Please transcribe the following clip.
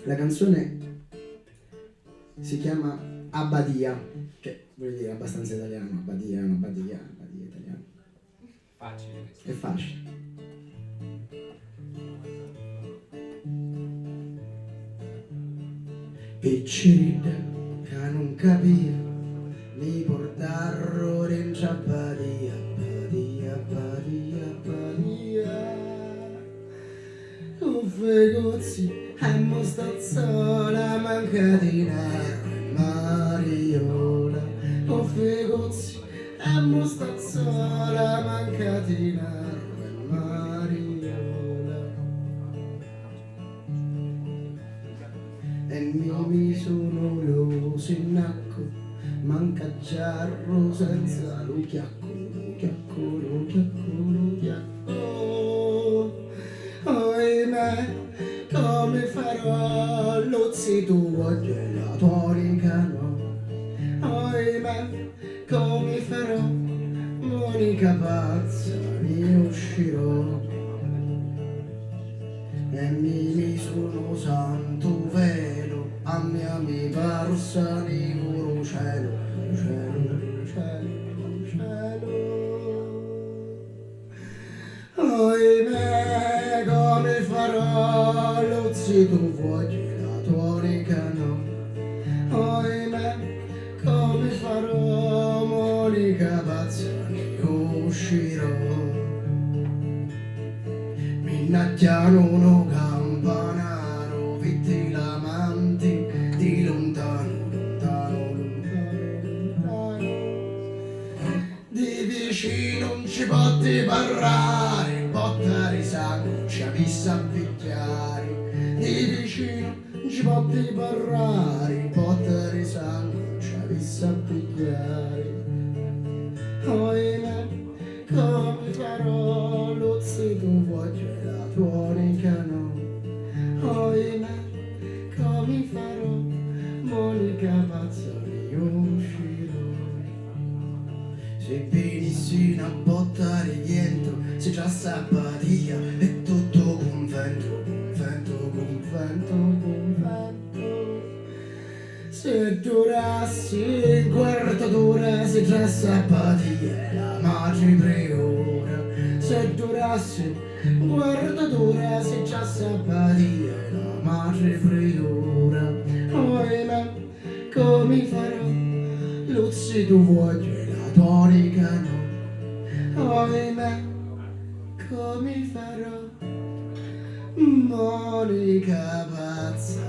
La canzone si chiama Abbadia, che vuol dire abbastanza italiano. Abbadia è un'abbadia italiana. Facile. È facile. Picciridda che non capia, mi portarro dentro Abbadia, Abbadia, Abbadia, Abbadia. Fegozzi, mo sto sola, manca di nero e Mariola. Fegozzi, mo sto sola, manca di nero e Mariola. E mi sono lo sinacco, manca giarro senza lo chiacco, lo chiacco, lo chiacco, lo chiacco. Ohimè, come farò l'ozzi tuo gelatonica no? Ohimè, come farò, Monica pazza, mi uscirò. E mi sono santo velo, a mia mi parsa di puro cielo, cielo, cielo, cielo. Ohimè, come farò, lo zito vuoi la tonica no? Ohimè, come farò, Monica pazza, ne uscirò. Minacchiano uno campanaro, vitti l'amanti, di lontano, lontano, lontano, lontano. Di vicino non ci potti parlare, botta di sangue non ci avesse a picchiare. Di vicino non ci potti parlare, botta di sangue non ci avesse a picchiare. Ohimè, come farò, lo zito vuoi la tonica no? Ohimè, come farò, Monica pazza ne uscirò. Se venissi a bottare dietro, se già sabatia è tutto convento, convento, convento, convento. Se durassi il quarto d'ora, se già sabatia la madre priora. Se durassi il quarto d'ora, se già sabatia la madre priora. Ohimè, come farò, Luzzi tu vuoi la tonica no? Ohimè, come farò, Monica pazza